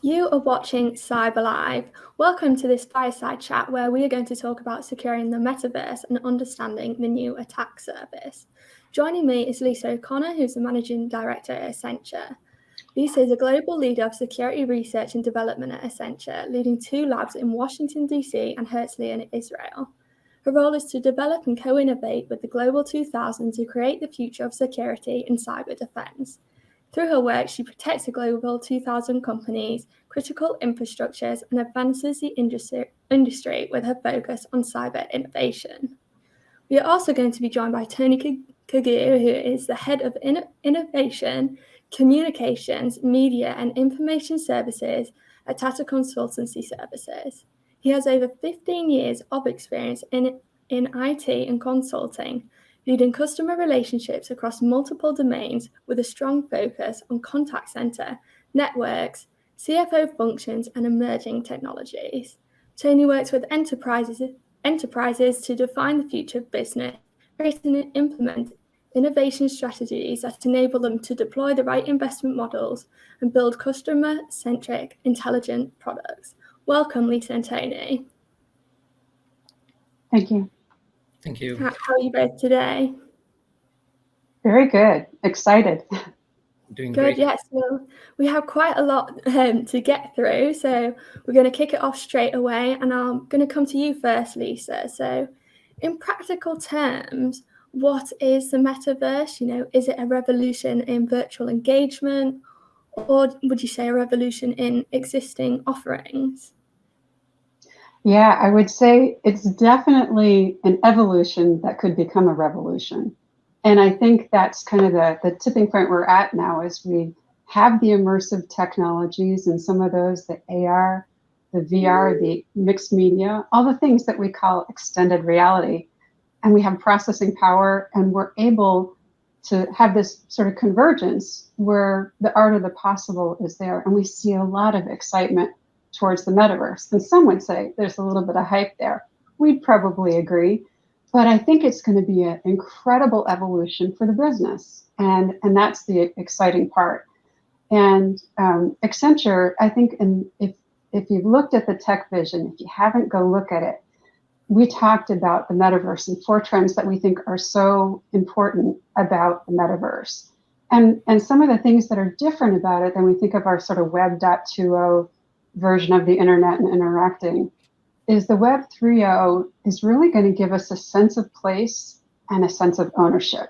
You are watching Cyber Live. Welcome to this fireside chat where we are going to talk about securing the metaverse and understanding the new attack surface. Joining me is Lisa O'Connor, who's the Managing Director at Accenture. Lisa is a global leader of security research and development at Accenture, leading 2 labs in Washington, D.C. and Herzliya in Israel. Her role is to develop and co-innovate with the Global 2000 to create the future of security and cyber defense. Through her work, she protects the Global 2000 companies, critical infrastructures, and advances the industry with her focus on cyber innovation. We are also going to be joined by Tony Kagoo, who is the Head of Innovation, Communications, Media, and Information Services at Tata Consultancy Services. He has over 15 years of experience in IT and consulting, leading customer relationships across multiple domains with a strong focus on contact center, networks, CFO functions, and emerging technologies. Tony works with enterprises to define the future of business, create and implement innovation strategies that enable them to deploy the right investment models and build customer-centric, intelligent products. Welcome, Lisa and Tony. Thank you. Thank you. How are you both today? Very good. Excited. Doing Good, great. yes. Well, we have quite a lot to get through, so we're going to kick it off straight away, and I'm going to come to you first, Lisa. So, in practical terms, what is the metaverse? Is it a revolution in virtual engagement, or would you say a revolution in existing offerings? Yeah, I would say it's definitely an evolution that could become a revolution. And I think that's kind of the tipping point we're at now as we have the immersive technologies and some of those, the AR, the VR, the mixed media, all the things that we call extended reality. And we have processing power, and we're able to have this sort of convergence where the art of the possible is there. And we see a lot of excitement towards the metaverse. And some would say there's a little bit of hype there. We'd probably agree. But I think it's going to be an incredible evolution for the business. And that's the exciting part. And Accenture, I think, if you've looked at the tech vision, if you haven't, go look at it. We talked about the metaverse and 4 trends that we think are so important about the metaverse. And some of the things that are different about it than we think of our sort of Web 2.0 version of the internet and interacting is the Web 3.0 is really going to give us a sense of place and a sense of ownership.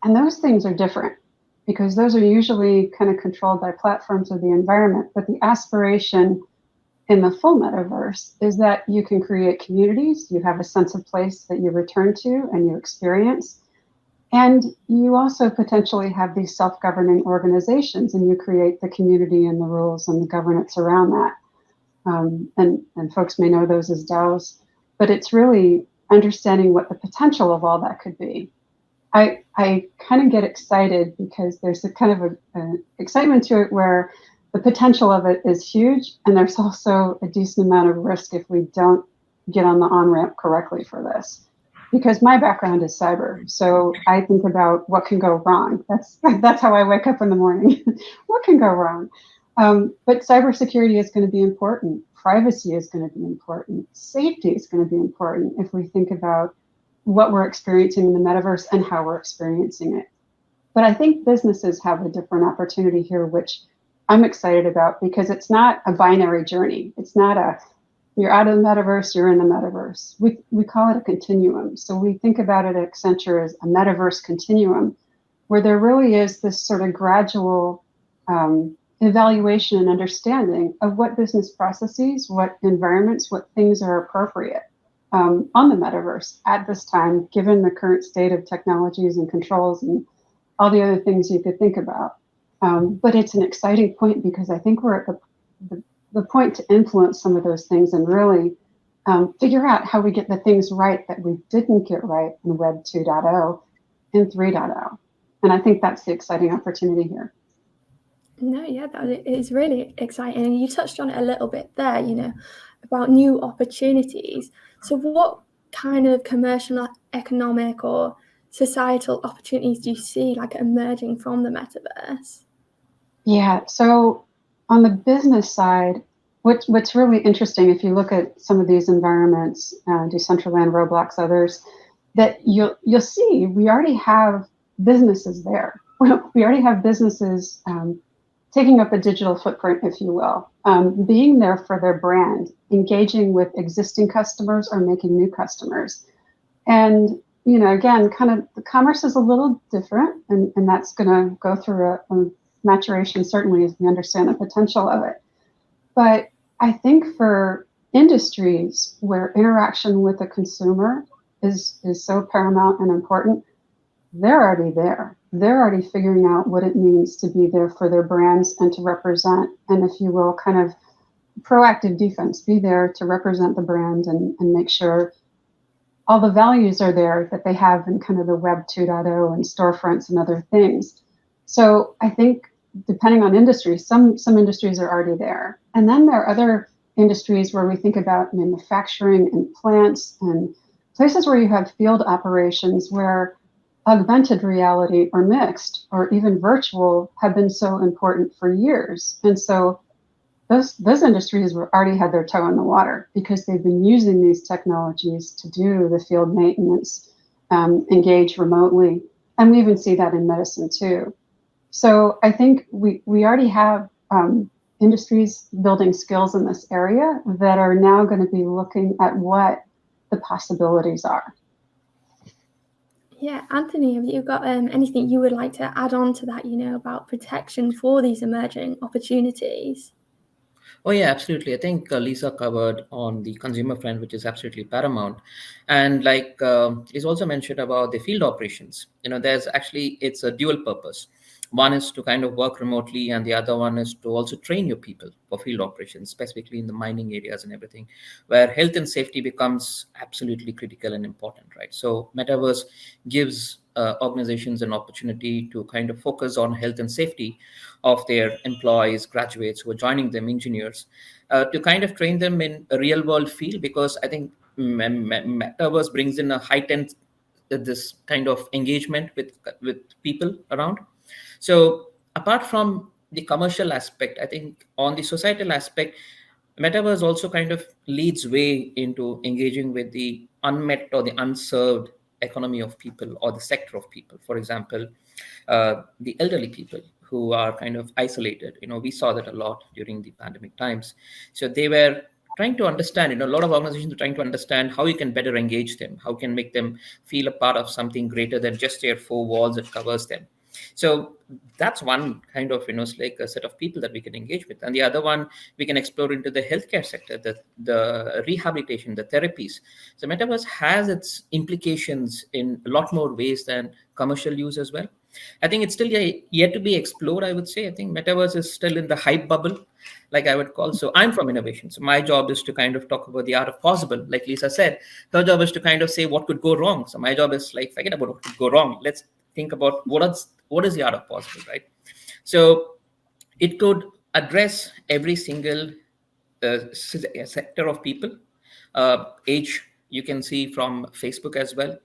And those things are different because those are usually kind of controlled by platforms or the environment. But the aspiration in the full metaverse is that you can create communities, you have a sense of place that you return to and you experience. And you also potentially have these self-governing organizations, and you create the community and the rules and the governance around that. And folks may know those as DAOs, but it's really understanding what the potential of all that could be. I kind of get excited because there's a kind of an excitement to it where the potential of it is huge, and there's also a decent amount of risk if we don't get on the on-ramp correctly for this. Because my background is cyber, so I think about what can go wrong. That's how I wake up in the morning. What can go wrong? But cybersecurity is going to be important. Privacy is going to be important. Safety is going to be important if we think about what we're experiencing in the metaverse and how we're experiencing it. But I think businesses have a different opportunity here, which I'm excited about because it's not a binary journey. It's not you're out of the metaverse, you're in the metaverse. We call it a continuum. So we think about it at Accenture as a metaverse continuum, where there really is this sort of gradual evaluation and understanding of what business processes, what environments, what things are appropriate on the metaverse at this time, given the current state of technologies and controls and all the other things you could think about. But it's an exciting point because I think we're at the point to influence some of those things and really figure out how we get the things right that we didn't get right in Web 2.0 and 3.0. And I think that's the exciting opportunity here. No, yeah, that is really exciting. And you touched on it a little bit there, about new opportunities. So what kind of commercial, economic, or societal opportunities do you see like emerging from the metaverse? Yeah, so On the business side, what's really interesting, if you look at some of these environments, Decentraland, Roblox, others, that you'll see we already have businesses there. We already have businesses taking up a digital footprint, if you will, being there for their brand, engaging with existing customers or making new customers. And again, kind of the commerce is a little different, and that's going to go through a maturation, certainly, as we understand the potential of it. But I think for industries where interaction with the consumer is so paramount and important, they're already there. They're already figuring out what it means to be there for their brands and to represent, and if you will, kind of proactive defense, be there to represent the brand and make sure all the values are there that they have in kind of the Web 2.0 and storefronts and other things. So I think depending on industry, some industries are already there. And then there are other industries where we think about manufacturing and plants and places where you have field operations where augmented reality or mixed or even virtual have been so important for years. And so those industries already had their toe in the water because they've been using these technologies to do the field maintenance, engage remotely. And we even see that in medicine too. So I think we already have industries building skills in this area that are now going to be looking at what the possibilities are. Yeah, Anthony, have you got anything you would like to add on to that, about protection for these emerging opportunities? Oh, yeah, absolutely. I think Lisa covered on the consumer front, which is absolutely paramount. And like is also mentioned about the field operations. It's a dual purpose. One is to kind of work remotely, and the other one is to also train your people for field operations, specifically in the mining areas and everything, where health and safety becomes absolutely critical and important, right? So Metaverse gives organizations an opportunity to kind of focus on health and safety of their employees, graduates who are joining them, engineers, to kind of train them in a real world field, because I think Metaverse brings in a heightened this kind of engagement with people around. So apart from the commercial aspect, I think on the societal aspect, Metaverse also kind of leads way into engaging with the unmet or the unserved economy of people or the sector of people. For example, the elderly people who are kind of isolated. We saw that a lot during the pandemic times. So they were trying to understand, a lot of organizations are trying to understand how you can better engage them, how can make them feel a part of something greater than just their four walls that covers them. So that's one kind of, like a set of people that we can engage with. And the other one, we can explore into the healthcare sector, the rehabilitation, the therapies. So Metaverse has its implications in a lot more ways than commercial use as well. I think it's still yet to be explored, I would say. I think Metaverse is still in the hype bubble, like I would call. So I'm from innovation. So my job is to kind of talk about the art of possible. Like Lisa said, her job is to kind of say what could go wrong. So my job is like, forget about what could go wrong. Let's think about what is the art of possible, right? So it could address every single sector of people. Age, you can see from Facebook as well.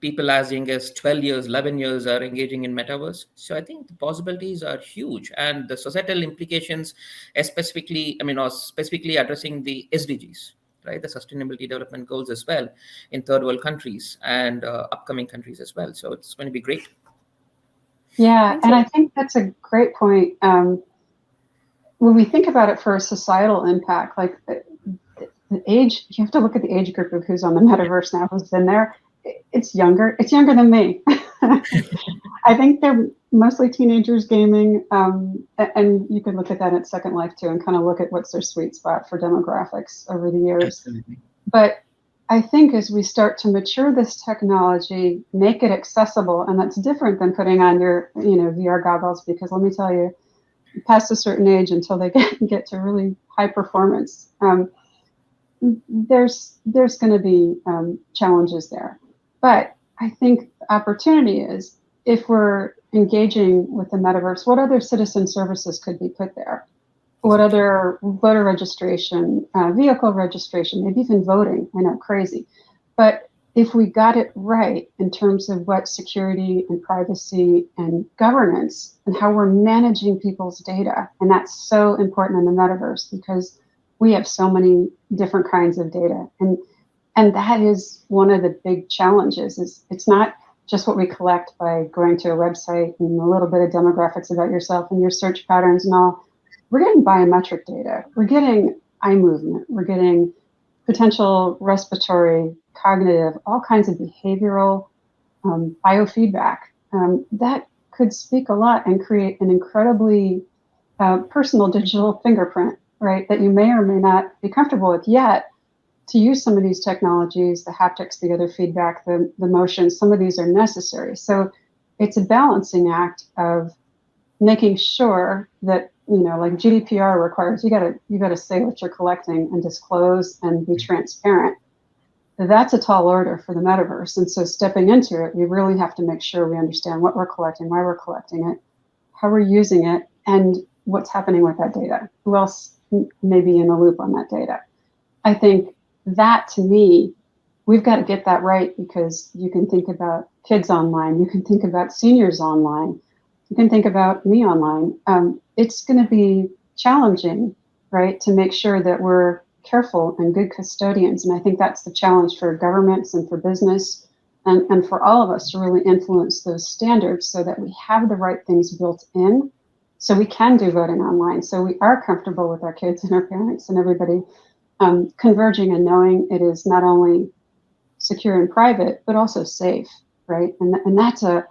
People as young as 12 years, 11 years are engaging in Metaverse. So I think the possibilities are huge, and the societal implications, specifically addressing the SDGs, right? The Sustainability Development Goals as well in third world countries and upcoming countries as well. So it's going to be great. Yeah, and I think that's a great point. When we think about it for a societal impact, like the age, you have to look at the age group of who's on the Metaverse now, who's been there. It's younger than me. I think they're mostly teenagers gaming, and you can look at that at Second Life too, and kind of look at what's their sweet spot for demographics over the years. Absolutely. But I think as we start to mature this technology, make it accessible, and that's different than putting on your VR goggles, because let me tell you, past a certain age, until they get to really high performance, there's going to be challenges there. But I think the opportunity is, if we're engaging with the Metaverse, what other citizen services could be put there? What other voter registration, vehicle registration, maybe even voting? I know, crazy. But if we got it right in terms of what security and privacy and governance and how we're managing people's data, and that's so important in the metaverse because we have so many different kinds of data, and that is one of the big challenges. Is it's not just what we collect by going to a website and a little bit of demographics about yourself and your search patterns and all. We're getting biometric data. We're getting eye movement. We're getting potential respiratory, cognitive, all kinds of behavioral biofeedback. That could speak a lot and create an incredibly personal digital fingerprint, right? That you may or may not be comfortable with yet. To use some of these technologies, the haptics, the other feedback, the motions, some of these are necessary. So it's a balancing act of making sure that, like GDPR requires, you gotta say what you're collecting and disclose and be transparent. That's a tall order for the metaverse. And so stepping into it, we really have to make sure we understand what we're collecting, why we're collecting it, how we're using it, and what's happening with that data. Who else may be in the loop on that data? I think that, to me, we've got to get that right, because you can think about kids online, you can think about seniors online, you can think about me online. It's going to be challenging, right, to make sure that we're careful and good custodians. And I think that's the challenge for governments and for business and for all of us to really influence those standards so that we have the right things built in so we can do voting online, so we are comfortable with our kids and our parents and everybody converging and knowing it is not only secure and private, but also safe, right? And that's a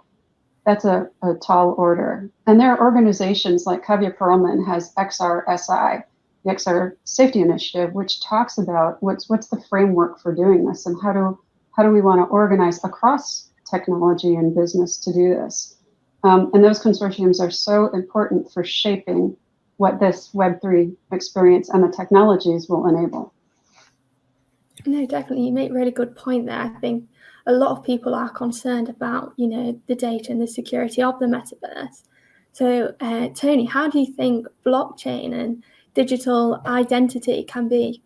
tall order. And there are organizations like Kavya Perlman has XRSI, the XR Safety Initiative, which talks about what's the framework for doing this, and how do we want to organize across technology and business to do this. And those consortiums are so important for shaping what this Web3 experience and the technologies will enable. No, definitely. You make a really good point there. I think a lot of people are concerned about, the data and the security of the metaverse. So, Tony, how do you think blockchain and digital identity can be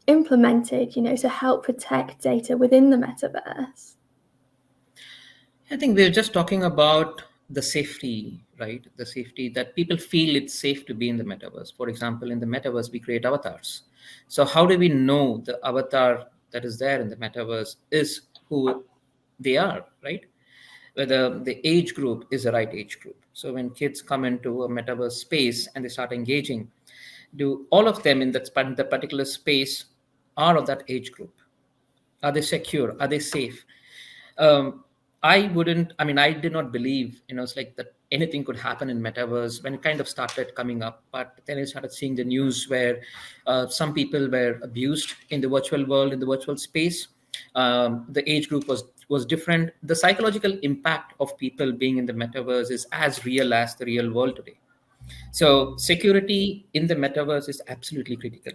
implemented, to help protect data within the metaverse? I think we're just talking about the safety, right? The safety that people feel it's safe to be in the metaverse. For example, in the metaverse, we create avatars. So how do we know the avatar that is there in the metaverse is who they are, right? Whether the age group is the right age group. So when kids come into a metaverse space and they start engaging, do all of them in that the particular space are of that age group? Are they secure? Are they safe? I did not believe, it's like that anything could happen in metaverse when it kind of started coming up. But then I started seeing the news where some people were abused in the virtual world, in the virtual space. The age group was different. The psychological impact of people being in the metaverse is as real as the real world today. So security in the metaverse is absolutely critical.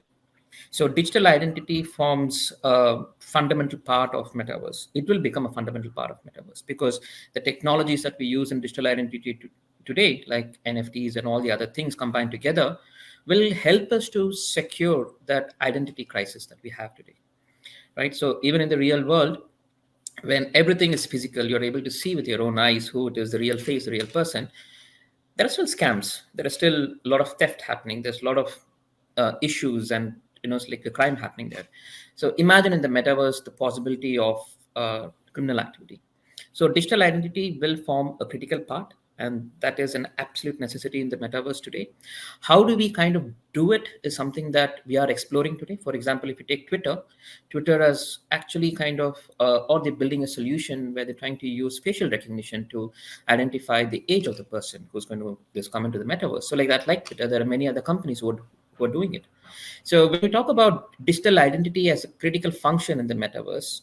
So digital identity forms a fundamental part of metaverse. It will become a fundamental part of metaverse because the technologies that we use in digital identity today, like NFTs and all the other things combined together, will help us to secure that identity crisis that we have today, right? So even in the real world, when everything is physical, you're able to see with your own eyes who it is, the real face, the real person. There are still scams. There is still a lot of theft happening. There's a lot of issues and it's like a crime happening there. So imagine in the metaverse the possibility of criminal activity. So digital identity will form a critical part, and that is an absolute necessity in the metaverse today. How do we kind of do it is something that we are exploring today. For example, if you take Twitter has actually kind of, or they're building a solution where they're trying to use facial recognition to identify the age of the person who's going to just come into the metaverse. So like that, like Twitter, there are many other companies who are doing it. So when we talk about digital identity as a critical function in the metaverse,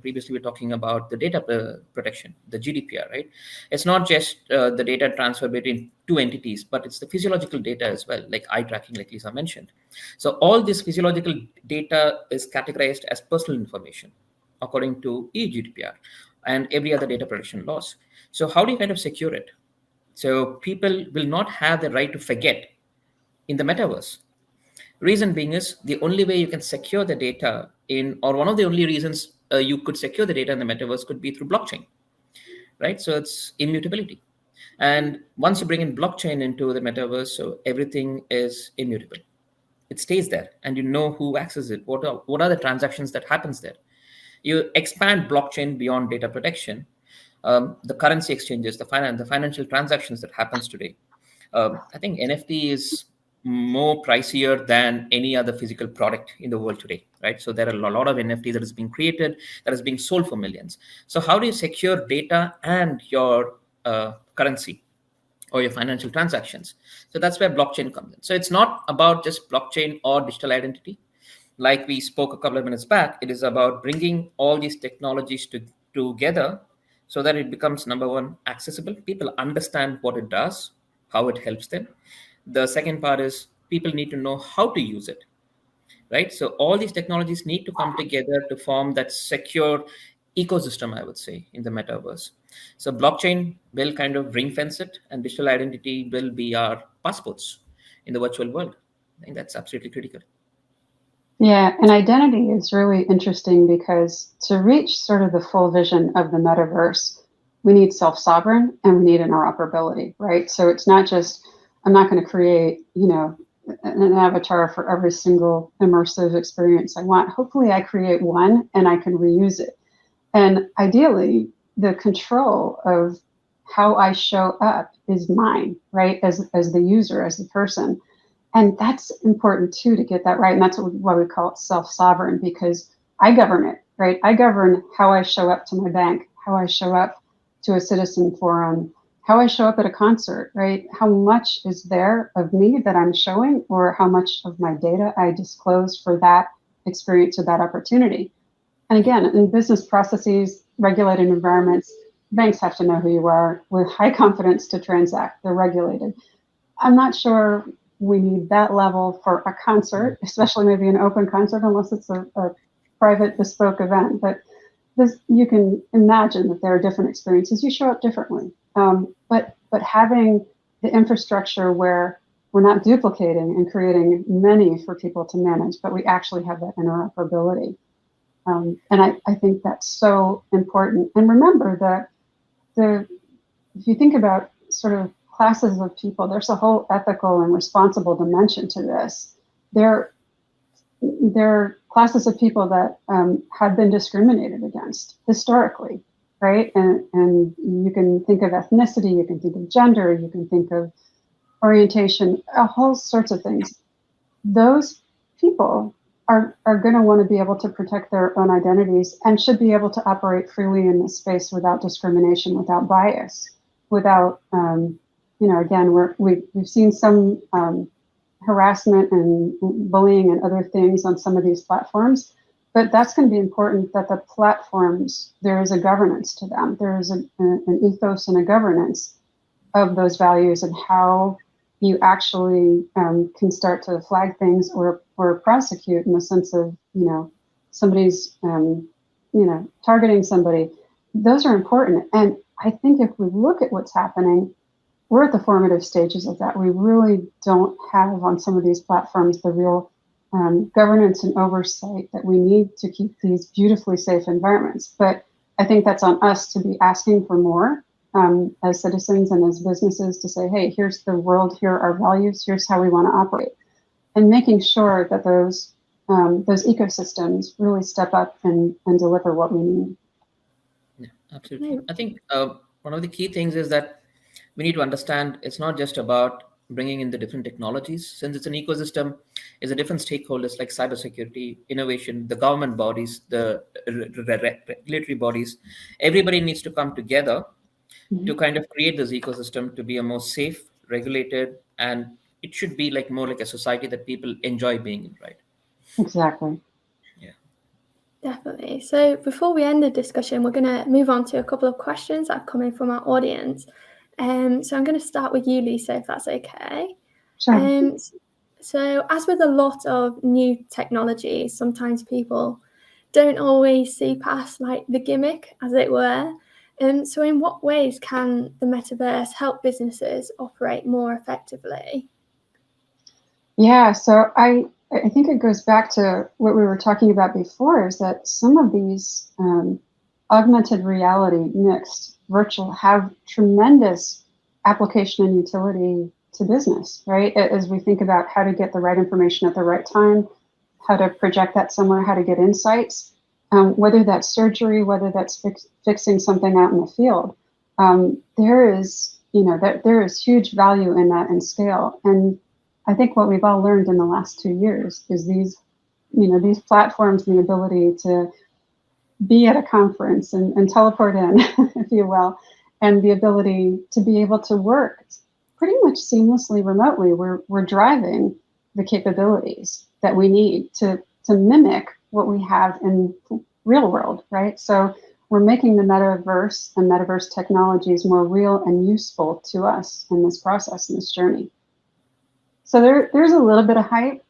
previously we were talking about the data protection, the GDPR, right? It's not just the data transfer between two entities, but it's the physiological data as well, like eye tracking, like Lisa mentioned. So all this physiological data is categorized as personal information according to GDPR and every other data protection laws. So how do you kind of secure it? So people will not have the right to forget in the metaverse. Reason being is the only way you can secure the data in, or one of the only reasons you could secure the data in the metaverse could be through blockchain, right? So it's immutability. And once you bring in blockchain into the metaverse, so everything is immutable. It stays there, and you know who accesses it. What are the transactions that happens there? You expand blockchain beyond data protection. The currency exchanges, the financial transactions that happens today. I think NFT is more pricier than any other physical product in the world today, right? So there are a lot of NFT that is being created, that is being sold for millions. So how do you secure data and your currency or your financial transactions? So that's where blockchain comes in. So it's not about just blockchain or digital identity. Like we spoke a couple of minutes back, it is about bringing all these technologies together so that it becomes, number one, accessible. People understand what it does, how it helps them. The second part is people need to know how to use it, right? So all these technologies need to come together to form that secure ecosystem, I would say, in the metaverse. So blockchain will kind of ring fence it, and digital identity will be our passports in the virtual world. I think that's absolutely critical. Yeah, and identity is really interesting because to reach sort of the full vision of the metaverse, we need self-sovereign and we need interoperability, right? So it's not just, I'm not going to create, an avatar for every single immersive experience I want. Hopefully I create one and I can reuse it. And ideally, the control of how I show up is mine, right? As the user, as the person. And that's important too, to get that right. And that's why we call it self-sovereign, because I govern it, right? I govern how I show up to my bank, how I show up to a citizen forum, how I show up at a concert, right? How much is there of me that I'm showing, or how much of my data I disclose for that experience or that opportunity. And again, in business processes, regulated environments, banks have to know who you are with high confidence to transact. They're regulated. I'm not sure we need that level for a concert, especially maybe an open concert, unless it's a private bespoke event. But you can imagine that there are different experiences. You show up differently. But having the infrastructure where we're not duplicating and creating many for people to manage, but we actually have that interoperability. And I think that's so important. And remember that if you think about sort of classes of people, there's a whole ethical and responsible dimension to this. There are classes of people that have been discriminated against historically, right? And you can think of ethnicity, you can think of gender, you can think of orientation, a whole sorts of things. Those people are going to want to be able to protect their own identities and should be able to operate freely in this space without discrimination, without bias, without, again, we've seen some harassment and bullying and other things on some of these platforms, but that's going to be important that the platforms, there is a governance to them. There is an ethos and a governance of those values and how you actually can start to flag things or prosecute in the sense of, somebody's, targeting somebody. Those are important. And I think if we look at what's happening, we're at the formative stages of that. We really don't have on some of these platforms the real governance and oversight that we need to keep these beautifully safe environments. But I think that's on us to be asking for more as citizens and as businesses to say, hey, here's the world, here are our values, here's how we want to operate. And making sure that those ecosystems really step up and deliver what we need. Yeah, absolutely. I think one of the key things is that we need to understand it's not just about bringing in the different technologies. Since it's an ecosystem, it's a different stakeholders like cybersecurity, innovation, the government bodies, the regulatory bodies. Everybody needs to come together to kind of create this ecosystem to be a more safe, regulated, and it should be like more like a society that people enjoy being in, right? Exactly. Yeah. Definitely. So before we end the discussion, we're going to move on to a couple of questions that have come in from our audience. So I'm going to start with you, Lisa, if that's okay. Sure. So as with a lot of new technology, sometimes people don't always see past like the gimmick, as it were. So in what ways can the metaverse help businesses operate more effectively? Yeah, so I think it goes back to what we were talking about before, is that some of these augmented reality, mixed, virtual, have tremendous application and utility to business, right? As we think about how to get the right information at the right time, how to project that somewhere, how to get insights, whether that's surgery, whether that's fixing something out in the field. There is, there is huge value in that and scale. And I think what we've all learned in the last 2 years is these platforms, the ability to be at a conference and teleport in, if you will, and the ability to be able to work pretty much seamlessly remotely. We're driving the capabilities that we need to mimic what we have in real world, right? So we're making the metaverse and metaverse technologies more real and useful to us in this process, in this journey. So there's a little bit of hype,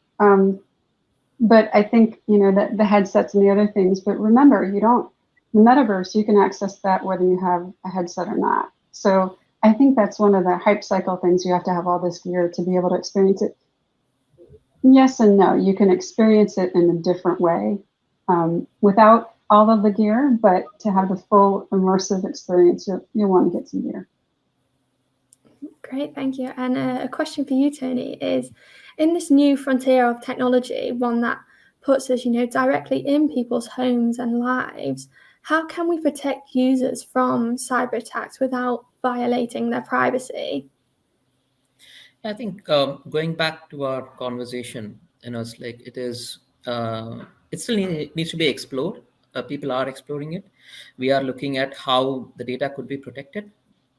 but I think that the headsets and the other things. But remember, the metaverse, you can access that whether you have a headset or not. So I think that's one of the hype cycle things. You have to have all this gear to be able to experience it. Yes and no. You can experience it in a different way without all of the gear, but to have the full immersive experience, you'll want to get some gear. Great, thank you. And a question for you, Tony, is in this new frontier of technology, one that puts us, directly in people's homes and lives, how can we protect users from cyber attacks without violating their privacy? I think going back to our conversation, it's like it still needs to be explored. People are exploring it. We are looking at how the data could be protected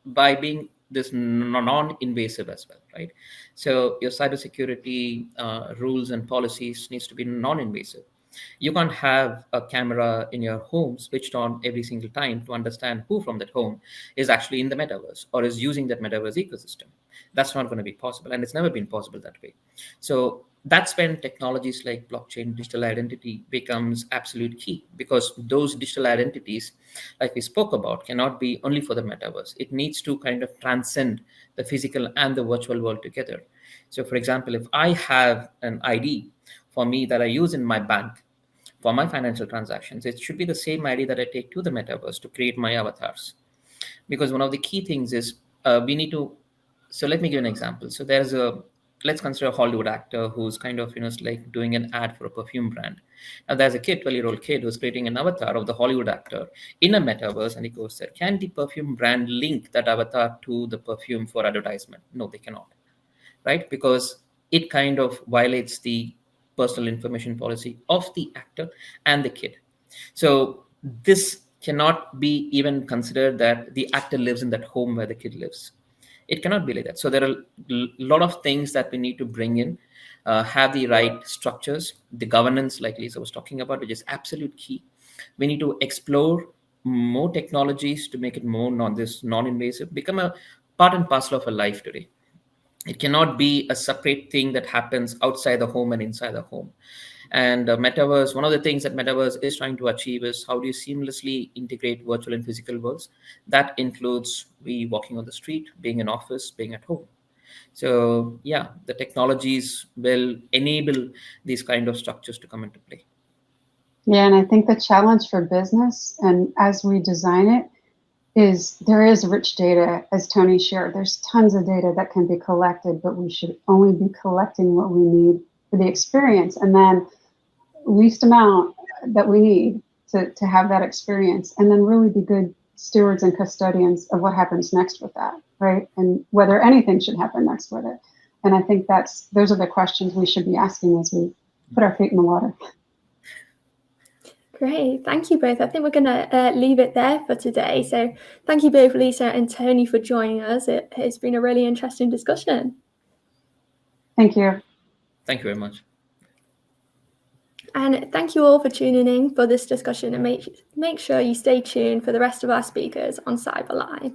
by being this non-invasive as well, right? So your cybersecurity rules and policies needs to be non-invasive. You can't have a camera in your home switched on every single time to understand who from that home is actually in the metaverse or is using that metaverse ecosystem. That's not going to be possible, and it's never been possible that way. So that's when technologies like blockchain, digital identity becomes absolute key, because those digital identities, like we spoke about, cannot be only for the metaverse. It needs to kind of transcend the physical and the virtual world together. So for example, if I have an ID for me that I use in my bank for my financial transactions, it should be the same ID that I take to the metaverse to create my avatars. Because one of the key things is we need to. So let me give an example. So let's consider a Hollywood actor who's kind of like doing an ad for a perfume brand. Now there's a 12-year-old kid who's creating an avatar of the Hollywood actor in a metaverse, and he goes there. Can the perfume brand link that avatar to the perfume for advertisement? No, they cannot, right? Because it kind of violates the personal information policy of the actor and the kid. So this cannot be even considered that the actor lives in that home where the kid lives. It cannot be like that. So there are a lot of things that we need to bring in, have the right structures, the governance, like Lisa was talking about, which is absolute key. We need to explore more technologies to make it more non-invasive, become a part and parcel of a life today. It cannot be a separate thing that happens outside the home and inside the home. And metaverse, one of the things that metaverse is trying to achieve is how do you seamlessly integrate virtual and physical worlds. That includes we walking on the street, being in office, being at home. So yeah, the technologies will enable these kind of structures to come into play. Yeah, and I think the challenge for business, and as we design it, is there is rich data, as Tony shared. There's tons of data that can be collected, but we should only be collecting what we need for the experience, and then least amount that we need to have that experience, and then really be good stewards and custodians of what happens next with that, right? And whether anything should happen next with it. And I think those are the questions we should be asking as we put our feet in the water. Great, thank you both. I think we're going to leave it there for today. So thank you both, Lisa and Tony, for joining us. It has been a really interesting discussion. Thank you. Thank you very much. And thank you all for tuning in for this discussion, and make sure you stay tuned for the rest of our speakers on Cyber Live.